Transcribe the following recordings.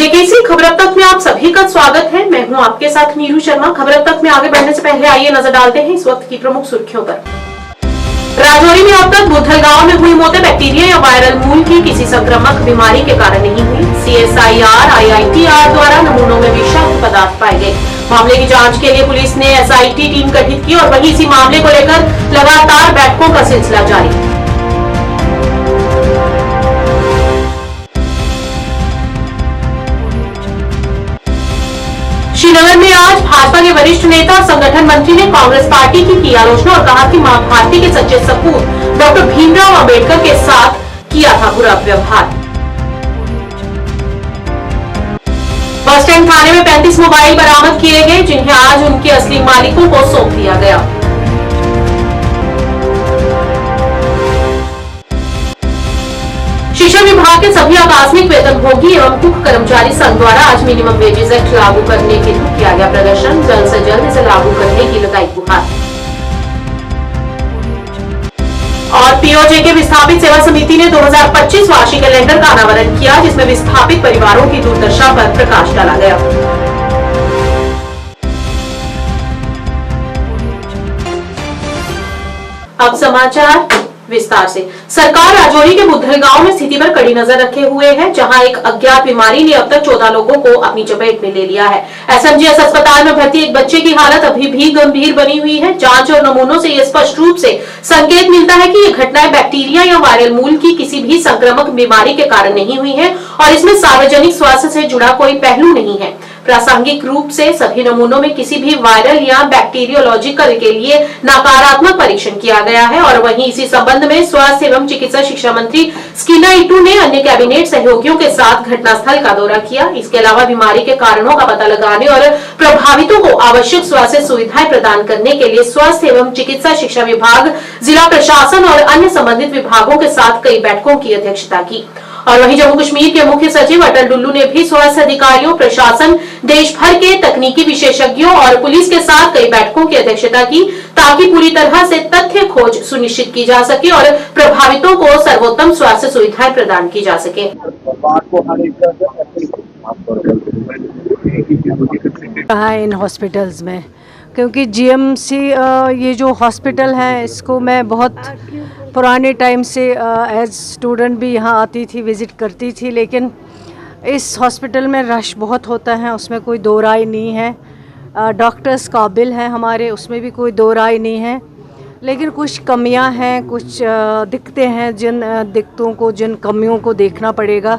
JKC खबर अब तक में आप सभी का स्वागत है। मैं हूं आपके साथ नीरू शर्मा। खबर अब तक में आगे बढ़ने से पहले आइए नजर डालते हैं इस वक्त की प्रमुख सुर्खियों पर। राजौरी में अब तक बुद्धल गांव में हुई मौतें बैक्टीरिया या वायरल मूल की किसी संक्रामक बीमारी के कारण नहीं हुई। CSIR IITR द्वारा नमूनों में विषाक्त पदार्थ पाए गए। मामले की जांच के लिए पुलिस ने SIT टीम गठित की और वहीं इसी मामले को लेकर लगातार बैठकों का सिलसिला जारी। श्रीनगर में आज भाजपा के वरिष्ठ नेता और संगठन मंत्री ने कांग्रेस पार्टी की आलोचना और कहा कि मां भारती के सच्चे सपूत डॉक्टर भीमराव अंबेडकर के साथ किया था बुरा व्यवहार। बस स्टैंड थाने में 35 मोबाइल बरामद किए गए, जिन्हें आज उनके असली मालिकों को सौंप दिया गया। शिक्षा विभाग के सभी आकस्मिक वेतनभोगी एवं मुख्य कर्मचारी संघ द्वारा आज मिनिमम वेजेस एक्ट लागू करने के लिए किया गया प्रदर्शन। जल्द से जल्द इसे लागू करने की लगाई गुहार। और POJ के विस्थापित सेवा समिति ने 2025 वार्षिक कैलेंडर का अनावरण किया, जिसमें विस्थापित परिवारों की दुर्दशा पर प्रकाश डाला गया। अब समाचार विस्तार से। सरकार राजौरी के बुद्धल गांव में स्थिति पर कड़ी नजर रखे हुए है, जहां एक अज्ञात बीमारी ने अब तक 14 लोगों को अपनी चपेट में ले लिया है। SMGS अस्पताल में भर्ती एक बच्चे की हालत अभी भी गंभीर बनी हुई है। जांच और नमूनों से यह स्पष्ट रूप से संकेत मिलता है कि ये घटनाएं बैक्टीरिया या वायरल मूल की किसी भी संक्रामक बीमारी के कारण नहीं हुई है और इसमें सार्वजनिक स्वास्थ्य से जुड़ा कोई पहलू नहीं है। प्रासंगिक रूप से सभी नमूनों में किसी भी वायरल या बैक्टीरियोलॉजिकल के लिए नकारात्मक परीक्षण किया गया है। और वहीं इसी संबंध में स्वास्थ्य एवं चिकित्सा शिक्षा मंत्री स्कीना इटू ने अन्य कैबिनेट सहयोगियों के साथ घटनास्थल का दौरा किया। इसके अलावा बीमारी के कारणों का पता लगाने और प्रभावितों को आवश्यक स्वास्थ्य सुविधाएं प्रदान करने के लिए स्वास्थ्य एवं चिकित्सा शिक्षा विभाग, जिला प्रशासन और अन्य संबंधित विभागों के साथ कई बैठकों की अध्यक्षता की। और वहीं जम्मू कश्मीर के मुख्य सचिव अटल डुल्लू ने भी स्वास्थ्य अधिकारियों, प्रशासन, देश भर के तकनीकी विशेषज्ञों और पुलिस के साथ कई बैठकों की अध्यक्षता की, ताकि पूरी तरह से तथ्य खोज सुनिश्चित की जा सके और प्रभावितों को सर्वोत्तम स्वास्थ्य सुविधाएं प्रदान की जा सके। इन हॉस्पिटल्स में, क्योंकि GMC ये जो हॉस्पिटल है, इसको मैं बहुत पुराने टाइम से एज स्टूडेंट भी यहाँ आती थी, विज़िट करती थी, लेकिन इस हॉस्पिटल में रश बहुत होता है, उसमें कोई दो राय नहीं है। डॉक्टर्स काबिल हैं हमारे, उसमें भी कोई दो राय नहीं है, लेकिन कुछ कमियां हैं, कुछ दिक्कतें हैं, जिन दिक्कतों को, जिन कमियों को देखना पड़ेगा,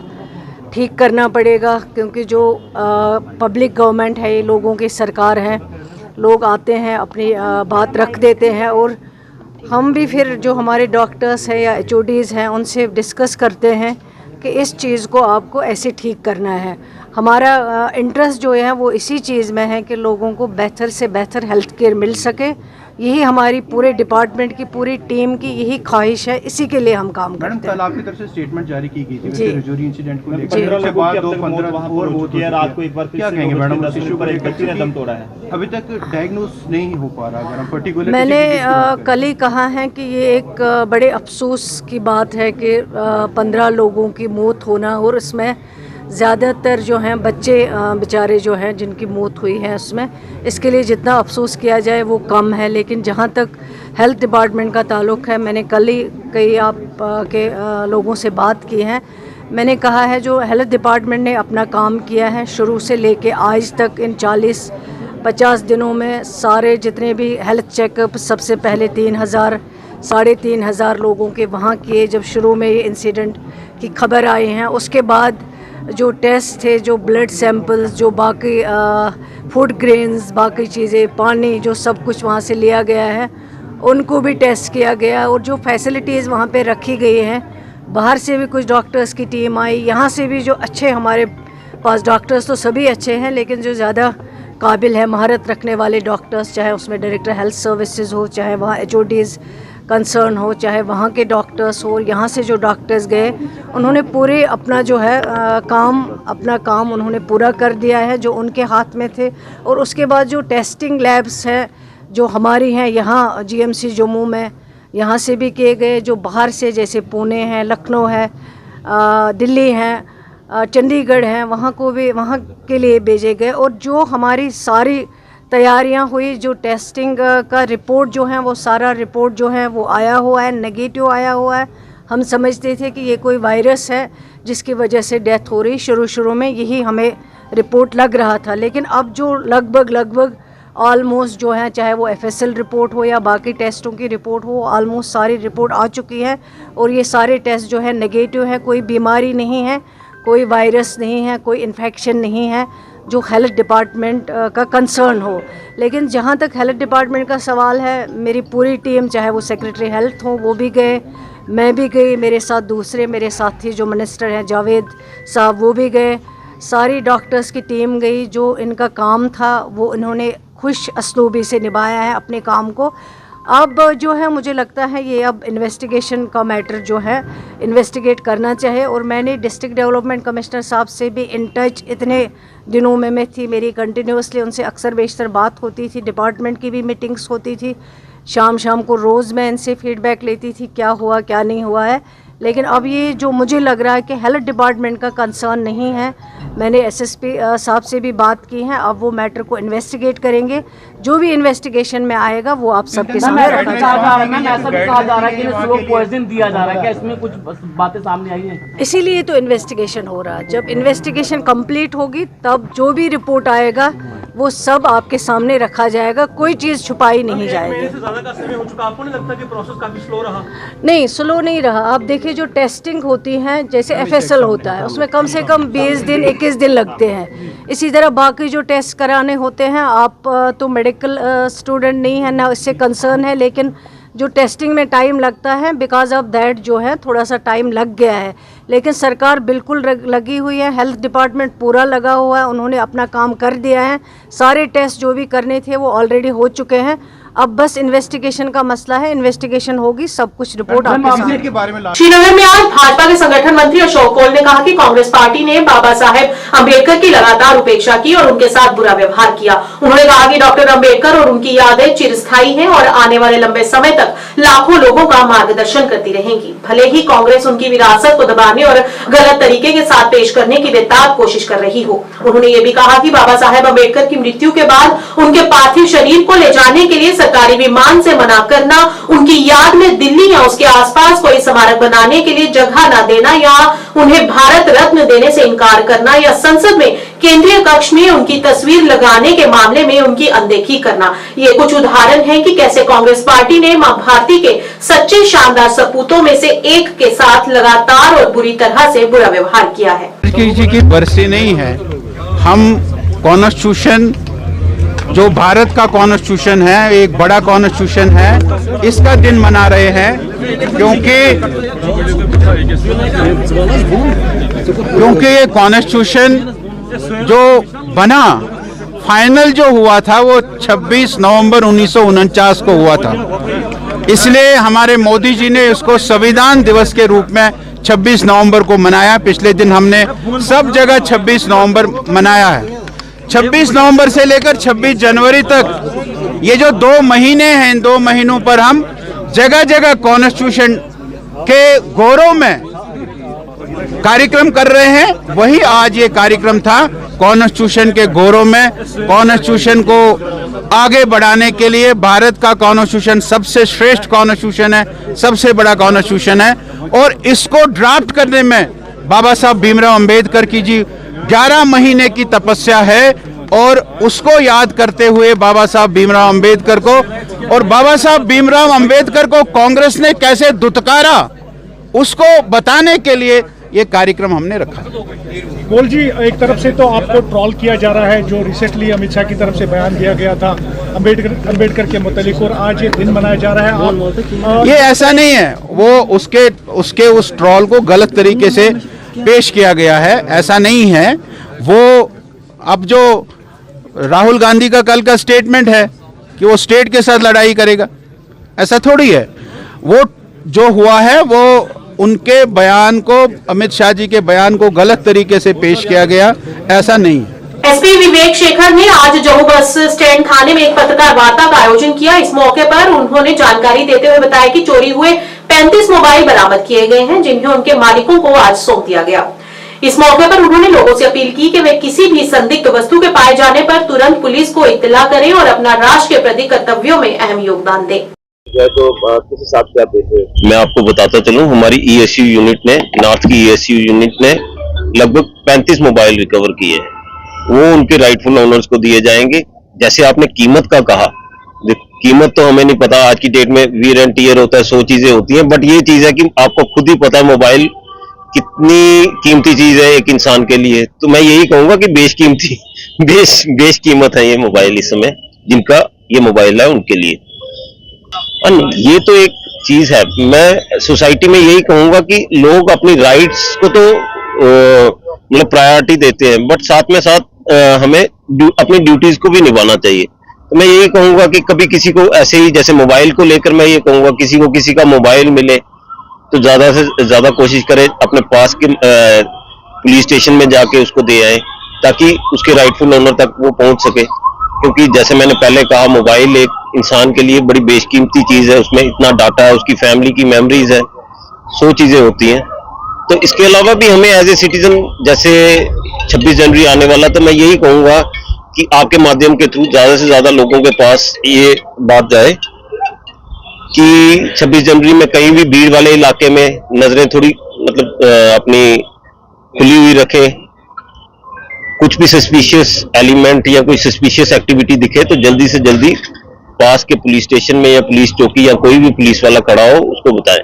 ठीक करना पड़ेगा। क्योंकि जो पब्लिक गवर्नमेंट है, ये लोगों की सरकार है, लोग आते हैं, अपनी बात रख देते हैं और हम भी फिर जो हमारे डॉक्टर्स हैं या HODs हैं, उनसे डिस्कस करते हैं कि इस चीज़ को आपको ऐसे ठीक करना है। हमारा इंटरेस्ट जो है वो इसी चीज़ में है कि लोगों को बेहतर से बेहतर हेल्थ केयर मिल सके। यही हमारी पूरे डिपार्टमेंट की, पूरी टीम की यही ख्वाहिश है, इसी के लिए हम काम करते हैं। कल आपकी तरफ से स्टेटमेंट जारी की गई थी राजौरी इंसिडेंट को लेकर, उसके बाद 15 और वो किया, रात को एक बार क्या कहेंगे मैडम, उस इशू पर एक बच्ची ने दम तोड़ा है, अभी तक डायग्नोस नहीं हो पा रहा। अगर हम पर्टिकुलर मैंने कल ही कहा है कि ये एक बड़े अफसोस की बात है कि 15 लोगों की मौत होना, और इसमें ज़्यादातर जो हैं बच्चे बेचारे जो हैं जिनकी मौत हुई है, उसमें इसके लिए जितना अफसोस किया जाए वो कम है। लेकिन जहाँ तक हेल्थ डिपार्टमेंट का ताल्लुक़ है, मैंने कल ही कई आप के लोगों से बात की है। मैंने कहा है जो हेल्थ डिपार्टमेंट ने अपना काम किया है शुरू से लेके आज तक, इन 40-50 दिनों में सारे जितने भी हेल्थ चेकअप, सबसे पहले 3,000 साढ़े 3,000 लोगों के वहाँ किए जब शुरू में ये इंसिडेंट की खबर आई हैं। उसके बाद जो टेस्ट थे, जो ब्लड सैंपल्स, जो बाकी फूड ग्रेन्स, बाकी चीज़ें, पानी, जो सब कुछ वहाँ से लिया गया है, उनको भी टेस्ट किया गया। और जो फैसिलिटीज़ वहाँ पे रखी गई हैं, बाहर से भी कुछ डॉक्टर्स की टीम आई, यहाँ से भी जो अच्छे हमारे पास डॉक्टर्स तो सभी अच्छे हैं, लेकिन जो ज़्यादा काबिल है, महारत रखने वाले डॉक्टर्स, चाहे उसमें डायरेक्टर हेल्थ सर्विसेज हो, चाहे वहाँ HODs कंसर्न हो, चाहे वहाँ के डॉक्टर्स हो, यहाँ से जो डॉक्टर्स गए, उन्होंने पूरे अपना जो है अपना काम उन्होंने पूरा कर दिया है जो उनके हाथ में थे। और उसके बाद जो टेस्टिंग लैब्स हैं जो हमारी हैं यहाँ GMC जम्मू में, यहाँ से भी किए गए, जो बाहर से जैसे पुणे है, लखनऊ है, दिल्ली है, चंडीगढ़ हैं, वहाँ को भी वहाँ के लिए भेजे गए। और जो हमारी सारी तैयारियां हुई, जो टेस्टिंग का रिपोर्ट जो है वो सारा रिपोर्ट जो है वो आया हुआ है, नेगेटिव आया हुआ है। हम समझते थे कि ये कोई वायरस है जिसकी वजह से डेथ हो रही, शुरू में यही हमें रिपोर्ट लग रहा था। लेकिन अब जो लगभग ऑलमोस्ट जो है, चाहे वो FSL रिपोर्ट हो या बाकी टेस्टों की रिपोर्ट हो, ऑलमोस्ट सारी रिपोर्ट आ चुकी है और ये सारे टेस्ट जो है नेगेटिव है। कोई बीमारी नहीं है, कोई वायरस नहीं है, कोई इन्फेक्शन नहीं है जो हेल्थ डिपार्टमेंट का कंसर्न हो। लेकिन जहाँ तक हेल्थ डिपार्टमेंट का सवाल है, मेरी पूरी टीम, चाहे वो सेक्रेटरी हेल्थ हो वो भी गए, मैं भी गई, मेरे साथ दूसरे मेरे साथी जो मिनिस्टर हैं जावेद साहब वो भी गए, सारी डॉक्टर्स की टीम गई। जो इनका काम था वो इन्होंने खुश असलूबी से निभाया है अपने काम को। अब जो है मुझे लगता है ये अब इन्वेस्टिगेशन का मैटर जो है इन्वेस्टिगेट करना चाहिए। और मैंने डिस्ट्रिक्ट डेवलपमेंट कमिश्नर साहब से भी इन टच इतने दिनों में मैं थी, मेरी कंटिन्यूसली उनसे अक्सर बेशतर बात होती थी, डिपार्टमेंट की भी मीटिंग्स होती थी, शाम को रोज़ मैं इनसे फीडबैक लेती थी क्या हुआ क्या नहीं हुआ है। लेकिन अब ये जो मुझे लग रहा है कि हेल्थ डिपार्टमेंट का कंसर्न नहीं है, मैंने SSP साहब से भी बात की है, अब वो मैटर को इन्वेस्टिगेट करेंगे। जो भी इन्वेस्टिगेशन में आएगा वो आप सबके सामने रखा जाएगा। ऐसा भी कहा जा रहा है कि इन्हें स्लो पॉइजन दिया जा रहा है, क्या इसमें कुछ बातें सामने आई हैं? इसीलिए तो इन्वेस्टिगेशन हो रहा है। जब इन्वेस्टिगेशन कंप्लीट होगी तब जो भी रिपोर्ट आएगा वो सब आपके सामने रखा जाएगा, कोई चीज़ छुपाई नहीं जाएगी। आपको नहीं लगता कि प्रोसेस काफी स्लो रहा? नहीं, स्लो नहीं रहा। आप देखिए जो टेस्टिंग होती है, जैसे FSL होता है उसमें कम से कम 20 दिन 21 दिन लगते हैं। इसी तरह बाकी जो टेस्ट कराने होते हैं, आप तो मेडिकल स्टूडेंट नहीं है ना, इससे कंसर्न है, लेकिन जो टेस्टिंग में टाइम लगता है बिकॉज ऑफ दैट जो है थोड़ा सा टाइम लग गया है। लेकिन सरकार बिल्कुल लगी हुई है, हेल्थ डिपार्टमेंट पूरा लगा हुआ है, उन्होंने अपना काम कर दिया है। सारे टेस्ट जो भी करने थे वो ऑलरेडी हो चुके हैं। अब बस इन्वेस्टिगेशन का मसला है, इन्वेस्टिगेशन होगी, सब कुछ रिपोर्ट आपके सामने। श्रीनगर में आज भाजपा के संगठन मंत्री अशोक कौल ने कहा कि कांग्रेस पार्टी ने बाबा साहेब अंबेडकर की लगातार उपेक्षा की और उनके साथ बुरा व्यवहार किया। उन्होंने कहा कि डॉक्टर अंबेडकर और उनकी यादें चिरस्थायी हैं और आने वाले लंबे समय तक लाखों लोगों का मार्गदर्शन करती रहेंगी। भले ही कांग्रेस उनकी विरासत को दबाने और गलत तरीके के साथ पेश करने की बेताब कोशिश कर रही हो। उन्होंने ये भी कहा कि बाबा साहेब अंबेडकर की मृत्यु के बाद उनके पार्थिव शरीर को ले जाने के लिए सरकारी विमान से मना करना, उनकी याद में दिल्ली या उसके आसपास कोई स्मारक बनाने के लिए जगह न देना या उन्हें भारत रत्न देने से इनकार करना या संसद में केंद्रीय कक्ष में उनकी तस्वीर लगाने के मामले में उनकी अनदेखी करना, ये कुछ उदाहरण हैं कि कैसे कांग्रेस पार्टी ने मां भारती के सच्चे शानदार सपूतों में से एक के साथ लगातार और बुरी तरह से बुरा व्यवहार किया है। जी की बरसी नहीं है, हम कॉन्स्टिट्यूशन जो भारत का कॉन्स्टिट्यूशन है, एक बड़ा कॉन्स्टिट्यूशन है, इसका दिन मना रहे हैं क्योंकि ये कॉन्स्टिट्यूशन जो बना, फाइनल जो हुआ था वो 26 नवंबर 1949 को हुआ था। इसलिए हमारे मोदी जी ने उसको संविधान दिवस के रूप में 26 नवंबर को मनाया। पिछले दिन हमने सब जगह 26 नवंबर मनाया है। 26 नवंबर से लेकर 26 जनवरी तक ये जो 2 महीने हैं, इन 2 महीनों पर हम जगह जगह कॉन्स्टिट्यूशन के गौरव में कार्यक्रम कर रहे हैं। वही आज ये कार्यक्रम था कॉन्स्टिट्यूशन के गौरव में, कॉन्स्टिट्यूशन को आगे बढ़ाने के लिए। भारत का कॉन्स्टिट्यूशन सबसे श्रेष्ठ कॉन्स्टिट्यूशन है, सबसे बड़ा कॉन्स्टिट्यूशन है और इसको ड्राफ्ट करने में बाबा साहब भीमराव अंबेडकर की जी 11 महीने की तपस्या है और उसको याद करते हुए बाबा साहब भीमराव अंबेडकर को और बाबा साहब भीमराव अंबेडकर को कांग्रेस ने कैसे दुत्कारा, उसको बताने के लिए ये कार्यक्रम हमने रखा। कौल जी, एक तरफ से तो आपको ट्रोल किया जा रहा है, जो रिसेंटली अमित शाह की तरफ से बयान दिया गया था अंबेडकर के मुतालिक, और आज ये दिन मनाया जा रहा है। ये ऐसा नहीं है, वो उसके उस ट्रोल को गलत तरीके से पेश किया गया है, ऐसा नहीं है। वो अब जो राहुल गांधी का कल का स्टेटमेंट है कि वो स्टेट के साथ लड़ाई करेगा, ऐसा थोड़ी है। वो जो हुआ है वो उनके बयान को, अमित शाह जी के बयान को गलत तरीके से पेश किया गया, ऐसा नहीं है। एसपी विवेक शेखर ने आज जम्मू बस स्टैंड थाने में एक पत्रकार वार्ता का आयोजन किया। इस मौके पर उन्होंने जानकारी देते हुए बताया कि चोरी हुए 35 मोबाइल बरामद किए गए हैं, जिन्हें उनके मालिकों को आज सौंप दिया गया। इस मौके पर उन्होंने लोगों से अपील की कि वे किसी भी संदिग्ध वस्तु के पाए जाने पर तुरंत पुलिस को इत्तला करें और अपना राष्ट्र के प्रति कर्तव्यों में अहम योगदान दें। तो किस हिसाब से आप देते हैं? मैं आपको बताता चलूं, हमारी ESU यूनिट ने, नॉर्थ की ESU यूनिट ने लगभग 35 मोबाइल रिकवर किए हैं। वो उनके राइटफुल ओनर्स को दिए जाएंगे। जैसे आपने कीमत का कहा, कीमत तो हमें नहीं पता, आज की डेट में वीर एंड टीयर होता है, 100 चीजें होती हैं, बट ये चीज है कि आपको खुद ही पता है मोबाइल कितनी कीमती चीज है एक इंसान के लिए। तो मैं यही कहूंगा कि बेशकीमती बेश कीमत है ये मोबाइल इस समय, जिनका ये मोबाइल है उनके लिए। ये तो एक चीज है। मैं सोसाइटी में यही कहूंगा कि लोग अपनी राइट्स को तो मतलब प्रायोरिटी देते हैं, बट साथ में साथ हमें अपनी ड्यूटीज को भी निभाना चाहिए। तो मैं यही कहूंगा कि कभी किसी को ऐसे ही, जैसे मोबाइल को लेकर मैं ये कहूंगा, किसी को किसी का मोबाइल मिले तो ज्यादा से ज्यादा कोशिश करे अपने पास के पुलिस स्टेशन में जाके उसको दे आए, ताकि उसके राइटफुल ओनर तक वो पहुंच सके। क्योंकि जैसे मैंने पहले कहा, मोबाइल एक इंसान के लिए बड़ी बेशकीमती चीज है, उसमें इतना डाटा है, उसकी फैमिली की मेमोरीज है, 100 चीजें होती हैं। तो इसके अलावा भी हमें एज ए सिटीजन, जैसे 26 जनवरी आने वाला, तो मैं यही कहूंगा कि आपके माध्यम के थ्रू ज्यादा से ज्यादा लोगों के पास ये बात जाए कि 26 जनवरी में कहीं भी भीड़ वाले इलाके में नजरें थोड़ी मतलब अपनी खुली हुई रखें। कुछ भी सस्पिशियस एलिमेंट या कोई सस्पिशियस एक्टिविटी दिखे तो जल्दी से जल्दी पास के पुलिस स्टेशन में या पुलिस चौकी या कोई भी पुलिस वाला खड़ा हो उसको बताएं।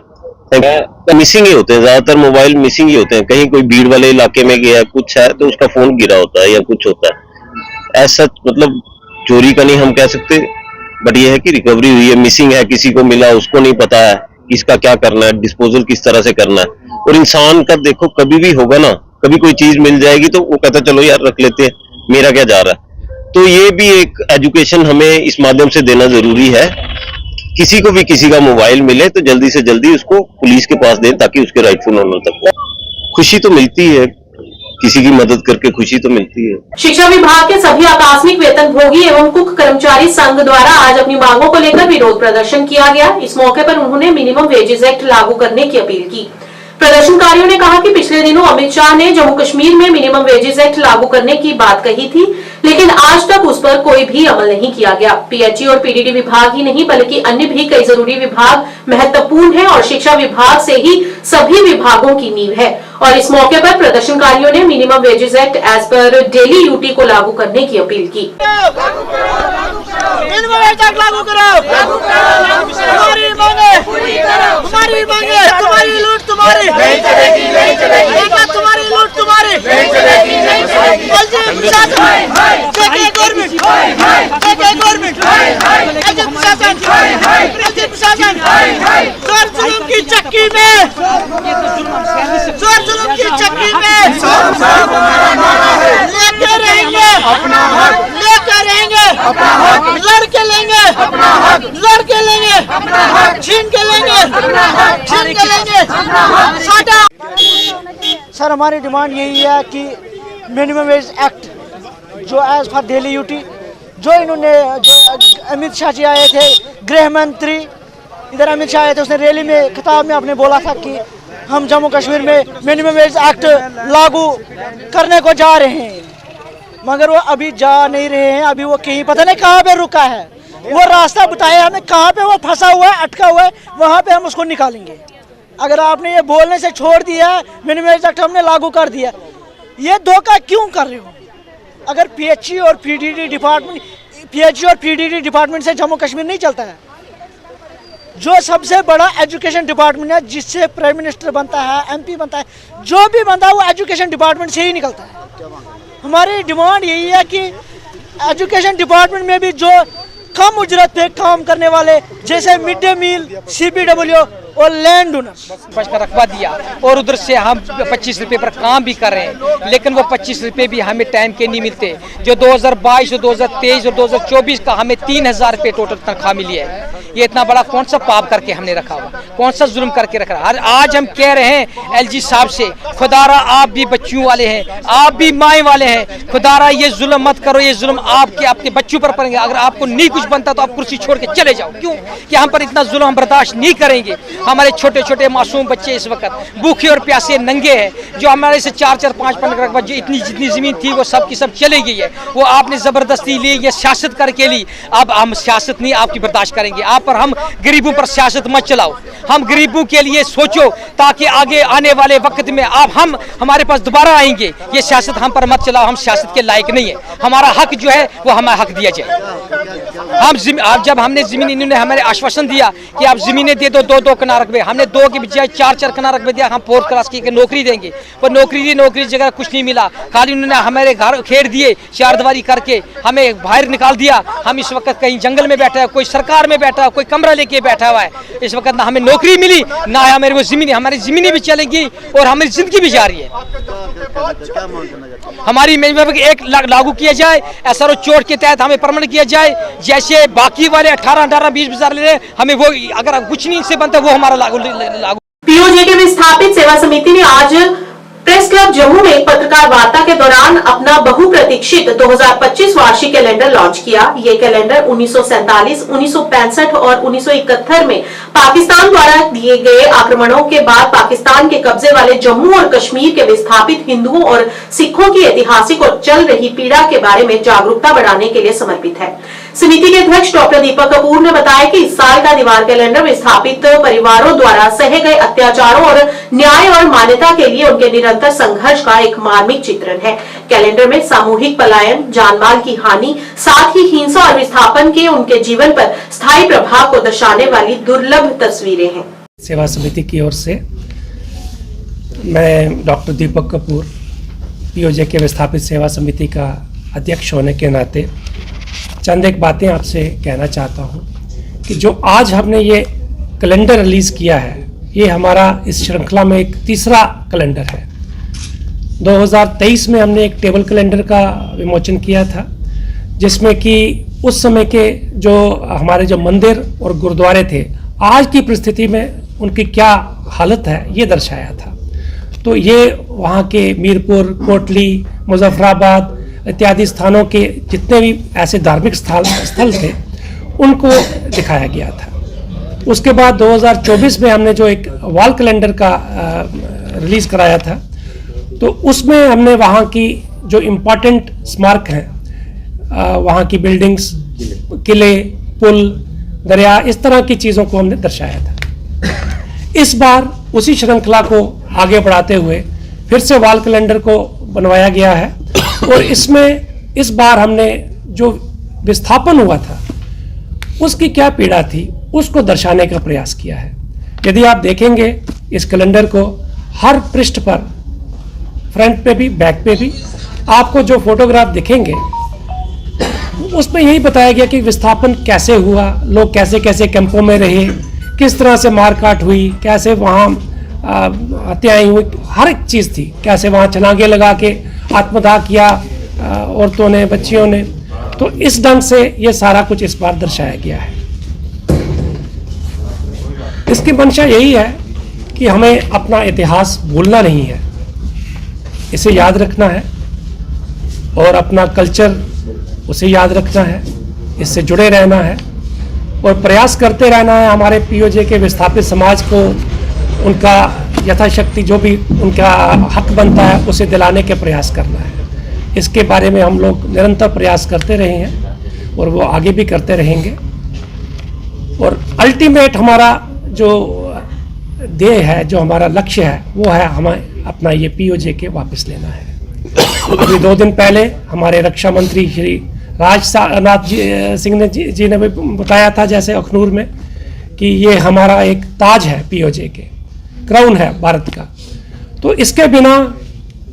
मिसिंग ही होते हैं, ज्यादातर मोबाइल मिसिंग ही होते हैं। कहीं कोई भीड़ वाले इलाके में गया, कुछ है तो उसका फोन गिरा होता है या कुछ होता है। ऐसा मतलब चोरी का नहीं हम कह सकते, बट ये है कि रिकवरी हुई है, मिसिंग है, किसी को मिला, उसको नहीं पता है इसका क्या करना है, डिस्पोजल किस तरह से करना है। और इंसान का देखो, कभी भी होगा ना, कभी कोई चीज मिल जाएगी तो वो कहता चलो यार रख लेते हैं, मेरा क्या जा रहा है। तो ये भी एक एजुकेशन हमें इस माध्यम से देना जरूरी है। किसी को भी किसी का मोबाइल मिले तो जल्दी से जल्दी उसको पुलिस के पास दें, ताकि उसके राइटफुल ओनर तक। खुशी तो मिलती है, किसी की मदद करके खुशी तो मिलती है। शिक्षा विभाग के सभी आकस्मिक वेतनभोगी एवं कुक कर्मचारी संघ द्वारा आज अपनी मांगों को लेकर विरोध प्रदर्शन किया गया। इस मौके पर उन्होंने मिनिमम वेजेस एक्ट लागू करने की अपील की। प्रदर्शनकारियों ने कहा कि पिछले दिनों अमित शाह ने जम्मू कश्मीर में मिनिमम वेजेस एक्ट लागू करने की बात कही थी, लेकिन आज तक उस पर कोई भी अमल नहीं किया गया। PHE और PDD विभाग ही नहीं बल्कि अन्य भी कई जरूरी विभाग महत्वपूर्ण हैं और शिक्षा विभाग से ही सभी विभागों की नींव है। और इस मौके पर प्रदर्शनकारियों ने minimum wages act as per daily UT को लागू करने की अपील की। तुम्हारी लूट तुम्हारी नहीं चलेगी, नहीं चलेगी, तुम्हारी लूट तुम्हारी नहीं चलेगी, नहीं चलेगी। जोर जुल्म की चक्की में, जोर जुल्म की चक्की में लेके रहेंगे अपना हक, लेके रहेंगे अपना हक, लड़के लेंगे अपना हक, लड़के लेंगे अपना हक, छीन के लेंगे अपना हक, छीन के लेंगे अपना हक। सर हमारी डिमांड यही है कि मिनिमम वेज एक्ट जो एज फॉर डेली ड्यूटी, जो इन्होंने, जो अमित शाह जी आए थे, गृह मंत्री इधर अमित शाह आए थे, उसने रैली में खिताब में आपने बोला था कि हम जम्मू कश्मीर में मिनिमम वेज एक्ट लागू करने को जा रहे हैं, मगर वो अभी जा नहीं रहे हैं। अभी वो कहीं पता नहीं कहाँ पे रुका है, वो रास्ता बताए हमें कहाँ पे वो फंसा हुआ है, अटका हुआ है, वहाँ पे हम उसको निकालेंगे। अगर आपने ये बोलने से छोड़ दिया मिनिमम वेज एक्ट हमने लागू कर दिया, ये धोखा क्यों कर रहे हो? अगर PHE और PDD डिपार्टमेंट से जम्मू कश्मीर नहीं चलता है, जो सबसे बड़ा एजुकेशन डिपार्टमेंट है, जिससे प्राइम मिनिस्टर बनता है, MP बनता है, जो भी बनता है वो एजुकेशन डिपार्टमेंट से ही निकलता है। हमारी डिमांड यही है कि एजुकेशन डिपार्टमेंट में भी जो कम उजरत पे काम करने वाले, जैसे मिड डे मील, CPW और लैंड ओनर्स बच का रखवा दिया, और उधर से हम 25 रुपये पर काम भी कर रहे हैं, लेकिन वो 25 रुपये भी हमें टाइम के नहीं मिलते। जो 2022 और 2023 और 2024 का हमें 3000 रुपये टोटल तनख्वाह मिली है, ये इतना बड़ा कौन सा पाप करके हमने रखा हुआ, कौन सा जुल्म करके रखा। आज हम कह रहे हैं एलजी साहब से, खुदारा आप भी बच्चों वाले हैं, आप भी माए वाले हैं, खुदारा ये जुल्म मत करो, ये जुल्म आपके बच्चों पर पड़ेंगे। अगर आपको नहीं कुछ बनता तो आप कुर्सी छोड़ के चले जाओ। क्यों कि हम पर इतना जुल्म हम बर्दाश्त नहीं करेंगे। हमारे छोटे छोटे मासूम बच्चे इस वक्त भूखे और प्यासे नंगे हैं, जो हमारे से 4-4, 5-5 जो इतनी जितनी जमीन थी वो सब की सब चली गई है। वो आपने जबरदस्ती ली, ये सियासत करके ली। अब हम सियासत नहीं आपकी बर्दाश्त करेंगे। आप पर हम गरीबों पर सियासत मत चलाओ, हम गरीबों के लिए सोचो ताकि आगे आने वाले वक्त में हम हमारे पास दोबारा आएंगे। ये सियासत हम पर मत चलाओ, हम सियासत के लायक नहीं है। हमारा हक जो है वो हमें हक दिया जाए। जब हमने जमीन, इन्होंने हमारे आश्वासन दिया कि आप जमीनें दे दो, 2-2 कनाल रकबे, हमने 2 के बजाय 4-4 कनाल रकबे दिया। हम 4th क्लास की नौकरी देंगे, पर नौकरी जगह कुछ नहीं मिला। खाली उन्होंने हमारे घर खेड़ दिए, 4 दीवारी करके हमें बाहर निकाल दिया। हम इस वक्त कहीं जंगल में बैठा है, कोई सरकार में बैठा है, कोई कमरा लेके बैठा हुआ है। इस वक्त ना हमें नौकरी मिली, ना हमारी वो जमीन, हमारी जमीनें भी चलेंगी और हमारी जिंदगी भी जा रही है। हमारी एक लागू किया जाए, SRO चोट के तहत हमें परमानेंट किया जाए। जैसे बाकी वाले 18-20 हजार ले रहे, हमें वो अगर कुछ नहीं इनसे बनता वो हमारा लागू। पीओजे के विस्थापित सेवा समिति ने आज प्रेस क्लब जम्मू में एक पत्रकार वार्ता के दौरान अपना बहुप्रतीक्षित 2025 वार्षिक कैलेंडर लॉन्च किया। ये कैलेंडर 1947, 1965 और 1971 में पाकिस्तान द्वारा दिए गए आक्रमणों के बाद पाकिस्तान के कब्जे वाले जम्मू और कश्मीर के विस्थापित हिंदुओं और सिखों की ऐतिहासिक और चल रही पीड़ा के बारे में जागरूकता बढ़ाने के लिए समर्पित है। समिति के अध्यक्ष डॉक्टर दीपक कपूर ने बताया कि इस साल का दीवार कैलेंडर विस्थापित परिवारों द्वारा सहे गए अत्याचारों और न्याय और मान्यता के लिए उनके निरंतर संघर्ष का एक मार्मिक चित्रण है। कैलेंडर में सामूहिक पलायन, जानमाल की हानि, साथ ही हिंसा और विस्थापन के उनके जीवन पर स्थायी प्रभाव को दर्शाने वाली दुर्लभ तस्वीरें हैं। सेवा समिति की ओर से मैं डॉक्टर दीपक कपूर, पीओजे के विस्थापित सेवा समिति का अध्यक्ष होने के नाते चंद एक बातें आपसे कहना चाहता हूं कि जो आज हमने ये कैलेंडर रिलीज़ किया है, ये हमारा इस श्रृंखला में एक तीसरा कैलेंडर है। 2023 में हमने एक टेबल कैलेंडर का विमोचन किया था, जिसमें कि उस समय के जो हमारे जो मंदिर और गुरुद्वारे थे, आज की परिस्थिति में उनकी क्या हालत है ये दर्शाया था। तो ये वहाँ के मीरपुर, कोटली, मुजफ्फराबाद इत्यादि स्थानों के जितने भी ऐसे धार्मिक स्थल थे उनको दिखाया गया था। उसके बाद 2024 में हमने जो एक वॉल कैलेंडर का रिलीज़ कराया था, तो उसमें हमने वहाँ की जो इम्पोर्टेंट स्मारक हैं, वहाँ की बिल्डिंग्स, किले, पुल, दरिया, इस तरह की चीज़ों को हमने दर्शाया था। इस बार उसी श्रृंखला को आगे बढ़ाते हुए फिर से वॉल कैलेंडर को बनवाया गया है और इसमें इस बार हमने जो विस्थापन हुआ था उसकी क्या पीड़ा थी उसको दर्शाने का प्रयास किया है। यदि आप देखेंगे इस कैलेंडर को, हर पृष्ठ पर, फ्रंट पे भी, बैक पे भी आपको जो फोटोग्राफ दिखेंगे उसमें यही बताया गया कि विस्थापन कैसे हुआ, लोग कैसे कैसे कैंपों में रहे, किस तरह से मारकाट हुई, कैसे वहाँ हत्याएं हुई, हर एक चीज़ थी। कैसे वहाँ छलांगे लगा के आत्मदाह किया औरतों ने, बच्चियों ने। तो इस ढंग से ये सारा कुछ इस बार दर्शाया गया है। इसकी मंशा यही है कि हमें अपना इतिहास भूलना नहीं है, इसे याद रखना है और अपना कल्चर उसे याद रखना है, इससे जुड़े रहना है और प्रयास करते रहना है हमारे पीओजे के विस्थापित समाज को उनका यथाशक्ति जो भी उनका हक बनता है उसे दिलाने के प्रयास करना है। इसके बारे में हम लोग निरंतर प्रयास करते रहे हैं और वो आगे भी करते रहेंगे। और अल्टीमेट हमारा जो ध्येय है, जो हमारा लक्ष्य है, वो है हमें अपना ये पीओजे के वापस लेना है। अभी 2 दिन पहले हमारे रक्षा मंत्री श्री राजनाथ सिंह जी ने भी बताया था, जैसे अखनूर में, कि ये हमारा एक ताज है, पीओजे के क्राउन है भारत का। तो इसके बिना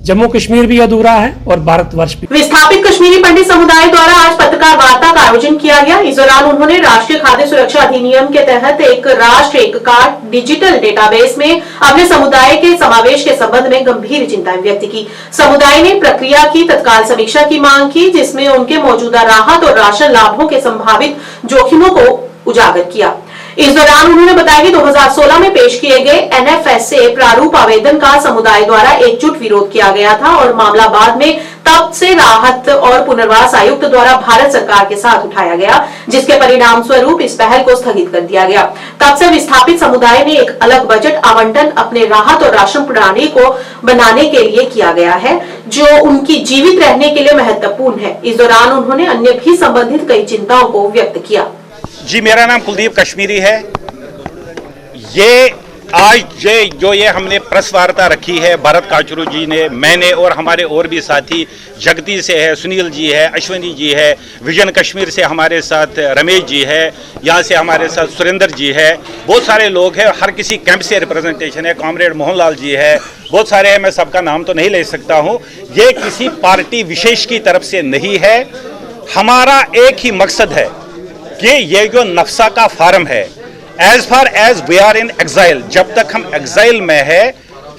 जम्मू कश्मीर भी अधूरा है और भारतवर्ष भी। विस्थापित कश्मीरी पंडित समुदाय द्वारा आज पत्रकार वार्ता का आयोजन किया गया। इस दौरान उन्होंने राष्ट्रीय खाद्य सुरक्षा अधिनियम के तहत एक राष्ट्र एक कार्ड डिजिटल डेटाबेस में अपने समुदाय के समावेश के संबंध में गंभीर चिंताएं व्यक्त की। समुदाय ने प्रक्रिया की तत्काल समीक्षा की मांग की, जिसमें उनके मौजूदा राहत और राशन लाभों के संभावित जोखिमों को उजागर किया। इस दौरान उन्होंने बताया कि 2016 में पेश किए गए एनएफएसए प्रारूप आवेदन का समुदाय द्वारा एकजुट विरोध किया गया था और मामला बाद में तब से राहत और पुनर्वास आयुक्त द्वारा भारत सरकार के साथ उठाया गया, जिसके परिणाम स्वरूप इस पहल को स्थगित कर दिया गया। तब से विस्थापित समुदाय ने एक अलग बजट आवंटन अपने राहत और राशन प्रणाली को बनाने के लिए किया गया है, जो उनकी जीवित रहने के लिए महत्वपूर्ण है। इस दौरान उन्होंने अन्य भी संबंधित कई चिंताओं को व्यक्त किया। जी, मेरा नाम कुलदीप कश्मीरी है। ये आज जो ये हमने प्रेस वार्ता रखी है, भरत काचरू जी ने, मैंने और हमारे और भी साथी, जगती से है, सुनील जी है, अश्विनी जी है, विजन कश्मीर से हमारे साथ रमेश जी है, यहाँ से हमारे साथ सुरेंद्र जी है, बहुत सारे लोग हैं, हर किसी कैंप से रिप्रेजेंटेशन है, कॉमरेड मोहनलाल जी है, बहुत सारे हैं, मैं सबका नाम तो नहीं ले सकता हूँ। ये किसी पार्टी विशेष की तरफ से नहीं है। हमारा एक ही मकसद है कि ये जो नक्शा का फार्म है, as far as we are in exile, जब तक हम एग्जाइल में है,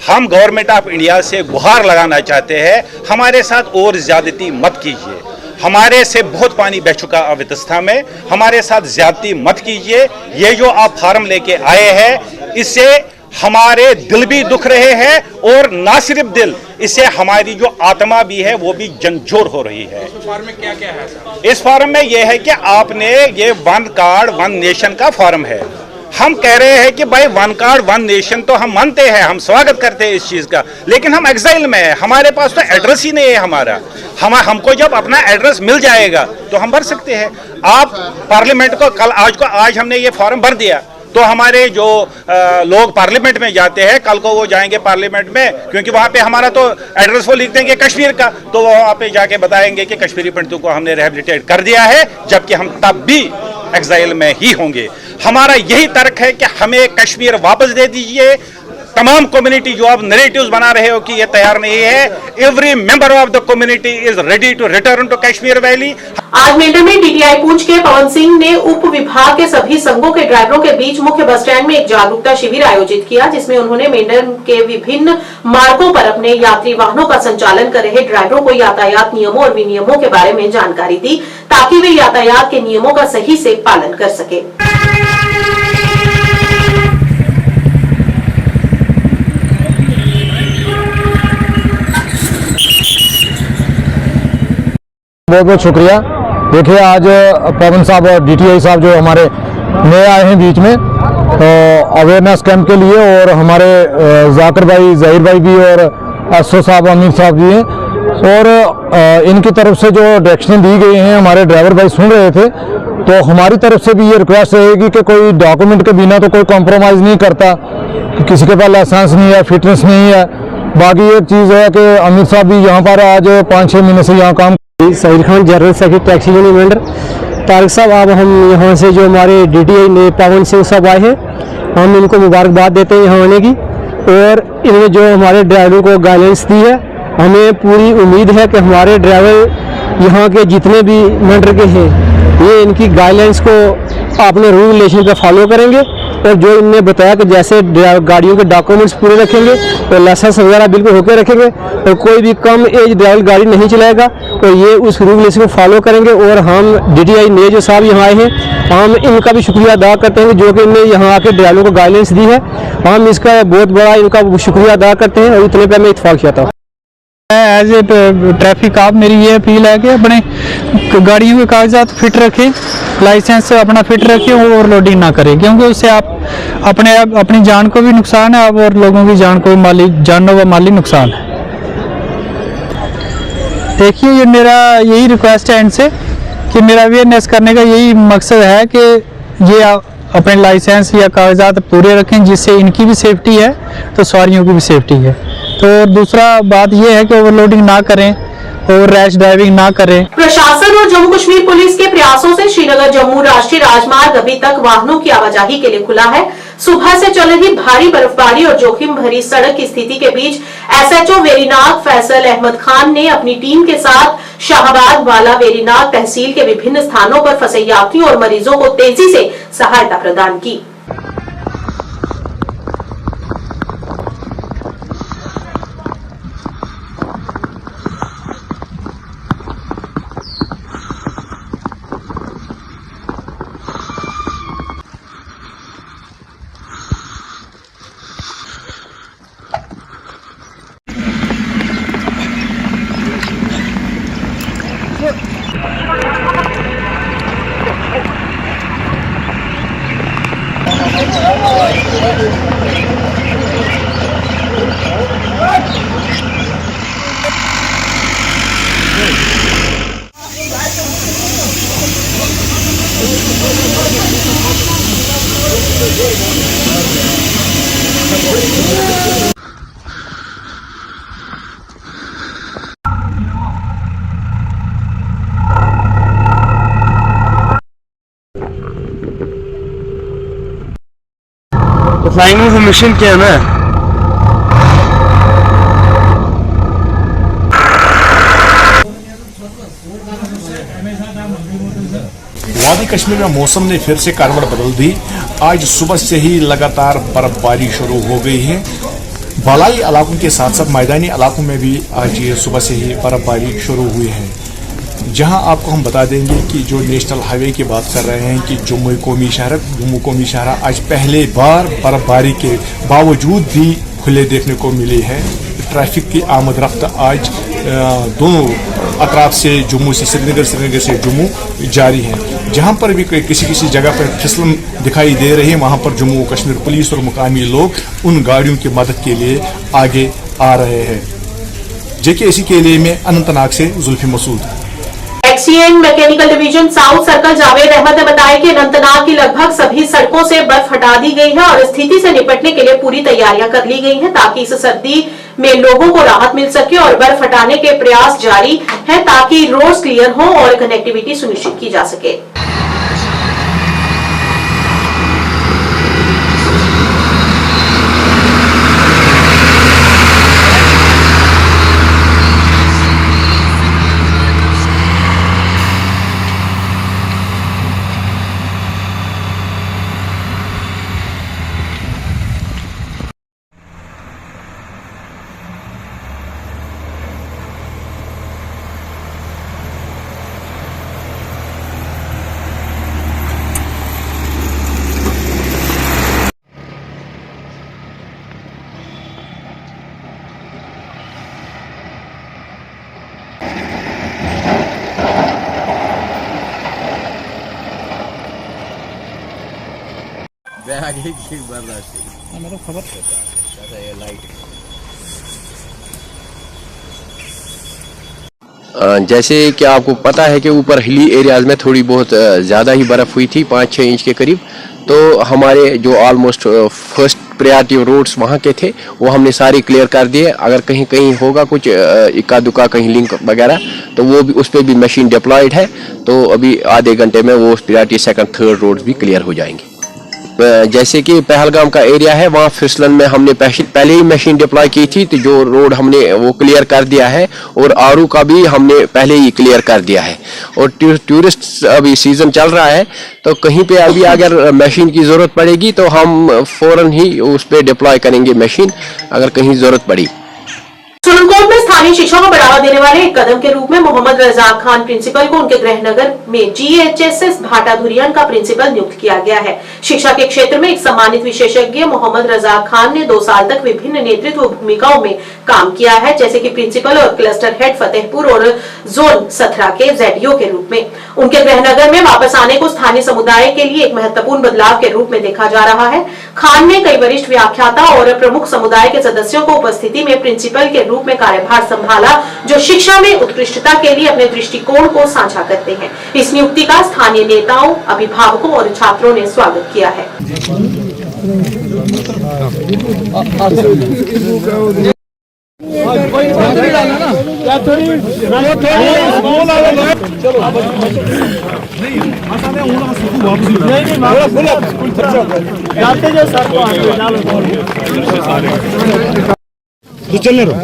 हम गवर्नमेंट ऑफ इंडिया से गुहार लगाना चाहते हैं, हमारे साथ और ज्यादती मत कीजिए। हमारे से बहुत पानी बह चुका अव्यवस्था में, हमारे साथ ज्यादती मत कीजिए। ये जो आप फार्म लेके आए हैं, इससे हमारे दिल भी दुख रहे हैं और ना सिर्फ दिल, इससे हमारी जो आत्मा भी है वो भी जंजोर हो रही है। इस फार्म में क्या क्या है सर? इस फार्म में यह है कि आपने ये वन कार्ड वन नेशन का फार्म है। हम कह रहे हैं कि भाई वन कार्ड वन नेशन तो हम मानते हैं, हम स्वागत करते हैं इस चीज का, लेकिन हम एग्जाइल में हैं, हमारे पास तो एड्रेस ही नहीं है हमारा। हमको जब अपना एड्रेस मिल जाएगा तो हम भर सकते हैं। आप पार्लियामेंट को आज हमने ये फॉर्म भर दिया, तो हमारे जो लोग पार्लियामेंट में जाते हैं, कल को वो जाएंगे पार्लियामेंट में, क्योंकि वहाँ पे हमारा तो एड्रेस वो लिख देंगे कश्मीर का, तो वो वहाँ पे जाके बताएंगे कि कश्मीरी पंडितों को हमने रिहेबिलिटेट कर दिया है, जबकि हम तब भी एग्जाइल में ही होंगे। हमारा यही तर्क है कि हमें कश्मीर वापस दे दीजिए। तमाम कम्युनिटी जो आप नैरेटिव्स बना रहे हो कि ये तैयार नहीं है, every member of the community is ready to return to Kashmir valley. आज मेंढर में डीटीआई पूंछ के पवन सिंह ने उप विभाग के सभी संघों के ड्राइवरों के बीच मुख्य बस स्टैंड में एक जागरूकता शिविर आयोजित किया, जिसमें उन्होंने मेंढर के विभिन्न मार्गों पर अपने यात्री वाहनों का संचालन कर रहे ड्राइवरों को यातायात नियमों और विनियमों के बारे में जानकारी दी, ताकि वे यातायात के नियमों का सही से पालन कर सके। बहुत बहुत शुक्रिया। देखिए, आज पवन साहब और डीटीआई साहब जो हमारे नए आए हैं बीच में, तो अवेयरनेस कैंप के लिए, और हमारे जाकिर भाई, जहीर भाई भी, और एसओ साहब, अमीर साहब भी हैं, और इनकी तरफ से जो डायरेक्शन दी गई हैं, हमारे ड्राइवर भाई सुन रहे थे, तो हमारी तरफ से भी ये रिक्वेस्ट रहेगी कि कोई डॉक्यूमेंट के बिना तो कोई कॉम्प्रोमाइज़ नहीं करता, कि किसी के पास लाइसेंस नहीं है, फिटनेस नहीं है। बाकी एक चीज़ है कि अमीर साहब भी यहाँ पर आज 5-6 महीने से यहाँ काम। Saeed Khan, general secretary taxi union Mendhar. Tariq sahab, अब हम यहाँ से जो हमारे डीटीआई ने पवन सिंह साहब आए हैं, हम इनको मुबारकबाद देते हैं यहाँ आने की, और इन्होंने जो हमारे ड्राइवरों को गाइडेंस दी है, हमें पूरी उम्मीद है कि हमारे ड्राइवर यहाँ के जितने भी मेंढर के हैं, ये इनकी गाइडलाइंस को अपने रूल रेगुलेशन पे फॉलो करेंगे, और जो इनने बताया कि जैसे गाड़ियों के डॉक्यूमेंट्स पूरे रखेंगे, और लाइसेंस वगैरह बिल्कुल होकर रखेंगे, और कोई भी कम एज ड्राइवर गाड़ी नहीं चलाएगा, और ये उस रूल रेगुलेशन को फॉलो करेंगे। और हम डीटीआई ने जो साहब यहाँ आए हैं, हम इनका भी शुक्रिया अदा करते हैं जो कि इन्हें यहाँ आके ड्राइवरों को गाइडेंस दी है। हम इसका बहुत बड़ा इनका शुक्रिया अदा करते हैं, और इतने पर मैं इत्तेफाक चाहता हूँ। एज ए ट्रैफिक आप मेरी ये अपील है कि अपने गाड़ियों के कागजात फिट रखें, लाइसेंस अपना फिट रखें, ओवरलोडिंग ना करें, क्योंकि उससे आप अपनी जान को भी नुकसान है, और लोगों की जान को भी जानों व माली नुकसान है। देखिए, ये मेरा यही रिक्वेस्ट है इनसे कि मेरा अवेयरनेस करने का यही मकसद है कि ये अपने लाइसेंस या कागजात पूरे रखें, जिससे इनकी भी सेफ्टी है तो सवारियों की भी सेफ्टी है। तो दूसरा बात यह है कि ओवरलोडिंग ना करें और रैश ड्राइविंग ना करें। प्रशासन और जम्मू कश्मीर पुलिस के प्रयासों से श्रीनगर जम्मू राष्ट्रीय राजमार्ग अभी तक वाहनों की आवाजाही के लिए खुला है। सुबह से चल रही भारी बर्फबारी और जोखिम भरी सड़क की स्थिति के बीच एसएचओ वेरीनाग फैसल अहमद खान ने अपनी टीम के साथ शाहबाद वाला वेरीनाग तहसील के विभिन्न स्थानों पर फंसे यात्रियों और मरीजों को तेजी से सहायता प्रदान की। फ्लाइंग इन्फॉर्मेशन क्या है ना। वादी कश्मीर में मौसम ने फिर से करवट बदल दी। आज सुबह से ही लगातार बर्फबारी शुरू हो गई है। बालाई इलाकों के साथ साथ मैदानी इलाकों में भी आज सुबह से ही बर्फबारी शुरू हुई है। जहां आपको हम बता देंगे कि जो नेशनल हाईवे की बात कर रहे हैं कि जम्मू कौमी शहर आज पहले बार बर्फबारी के बावजूद भी खुले देखने को मिली है। ट्रैफिक की आमद रफ्त आज दोनों अतराफ से जम्मू से श्रीनगर, श्रीनगर से जम्मू जारी है। जहां पर भी किसी जगह पर फिसलन दिखाई दे रही है वहां पर जम्मू कश्मीर पुलिस और मुकामी लोग उन गाड़ियों की मदद के लिए आगे आ रहे हैं। JKC के लिए मैं अनंतनाग से Zulfi Masood. XEN mechanical division south circle Javed Ahmad ने बताया कि अनंतनाग की लगभग सभी सड़कों से बर्फ हटा दी गई है और स्थिति से निपटने के लिए पूरी तैयारियां कर ली गई हैं ताकि इस सर्दी में लोगों को राहत मिल सके और बर्फ हटाने के प्रयास जारी है ताकि रोड्स क्लियर हो और कनेक्टिविटी सुनिश्चित की जा सके। जैसे कि आपको पता है कि ऊपर हिली एरियाज में थोड़ी बहुत ज़्यादा ही बर्फ़ हुई थी 5-6 इंच के करीब। तो हमारे जो ऑलमोस्ट फर्स्ट प्रायोरिटी रोड्स वहाँ के थे वो हमने सारे क्लियर कर दिए। अगर कहीं कहीं होगा कुछ इक्का दुक्का कहीं लिंक वगैरह तो वो भी उस पर भी मशीन डिप्लॉयड है। तो अभी आधे घंटे में वो प्रायोरिटी सेकंड थर्ड रोड्स भी क्लियर हो जाएंगे। जैसे कि पहलगाम का एरिया है वहाँ फिसलन में हमने पहले ही मशीन डिप्लॉय की थी तो जो रोड हमने वो क्लियर कर दिया है और आरू का भी हमने पहले ही क्लियर कर दिया है। और टूरिस्ट अभी सीजन चल रहा है तो कहीं पे अभी अगर मशीन की ज़रूरत पड़ेगी तो हम फौरन ही उस पर डिप्लॉय करेंगे मशीन अगर कहीं ज़रूरत पड़ी। सुरनकोट में स्थानीय शिक्षा को बढ़ावा देने वाले एक कदम के रूप में मोहम्मद रजाक खान प्रिंसिपल को उनके गृहनगर में GHSS भाटा धुरियन का प्रिंसिपल नियुक्त किया गया है। शिक्षा के क्षेत्र में एक सम्मानित विशेषज्ञ मोहम्मद रजाक खान ने 2 साल तक विभिन्न नेतृत्व भूमिकाओं में काम किया है जैसे कि प्रिंसिपल और क्लस्टर हेड फतेहपुर और जोन 17 के ZDO के रूप में। उनके गृहनगर में वापस आने को स्थानीय समुदाय के लिए एक महत्वपूर्ण बदलाव के रूप में देखा जा रहा है। खान ने कई वरिष्ठ व्याख्याता और प्रमुख समुदाय के सदस्यों को उपस्थिति में प्रिंसिपल के रूप में कार्यभार संभाला जो शिक्षा में उत्कृष्टता के लिए अपने दृष्टिकोण को साझा करते हैं। इस नियुक्ति का स्थानीय नेताओं, अभिभावकों और छात्रों ने स्वागत किया है। तो चलने रहो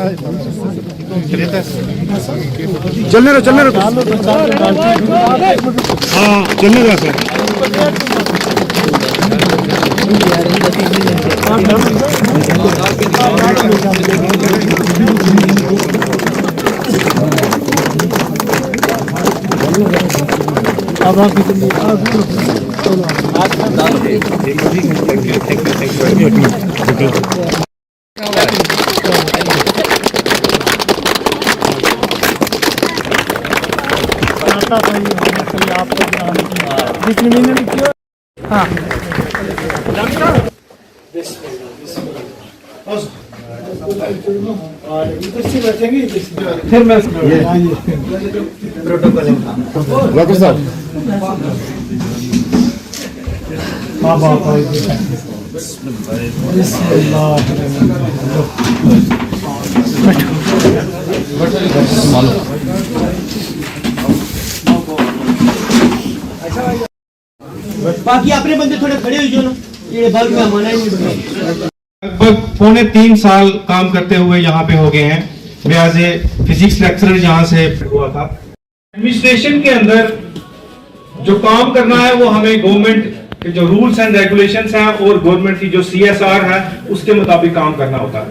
हाँ चलने रहो फिर मैं डॉक्टर साहब बाकी अपने बंदे थोड़े खड़े हो जो ना लगभग 3.25 साल काम करते हुए यहाँ पे हो गए हैं। मैं एज ए फिजिक्स लेक्चरर यहाँ से हुआ था। एडमिनिस्ट्रेशन के अंदर जो काम करना है वो हमें गवर्नमेंट के जो रूल्स एंड रेगुलेशंस हैं और गवर्नमेंट की जो CSR है उसके मुताबिक काम करना होता है।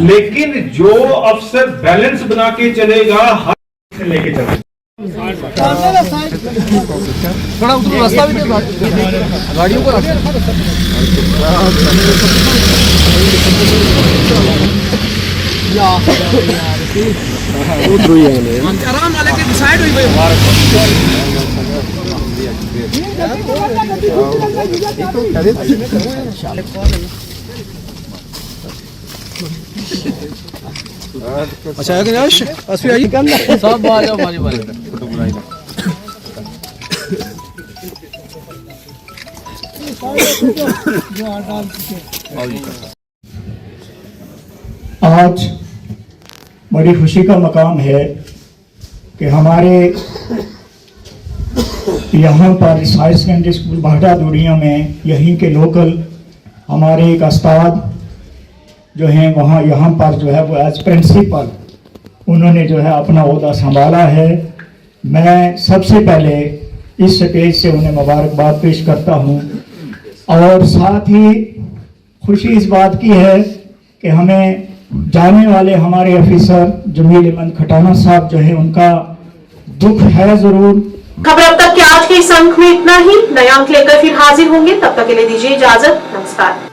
लेकिन जो अफसर बैलेंस बना के चलेगा, हर से लेके चलेगा। थोड़ा उधर रास्ता भी गाड़ियों को आराम वाले के डिसाइड हुई अच्छा है कि असफी आई सब आ जाओ हमारी बारी। आज बड़ी खुशी का मकाम है कि हमारे यहाँ पर हाई सेकेंडरी स्कूल भाटा दूरिया में यहीं के लोकल हमारे एक उस्ताद जो हैं वहाँ यहाँ पर जो है वो एज प्रिंसिपल उन्होंने जो है अपना ओहदा संभाला है। मैं सबसे पहले इस स्टेज से उन्हें मुबारकबाद पेश करता हूँ और साथ ही खुशी इस बात की है कि हमें जाने वाले हमारे ऑफिसर जमील अहमद खटाना साहब जो है उनका दुख है ज़रूर। खबर अब तक के आज के इस अंक में इतना ही। नया अंक लेकर फिर हाजिर होंगे, तब तक के लिए दीजिए इजाजत। नमस्कार।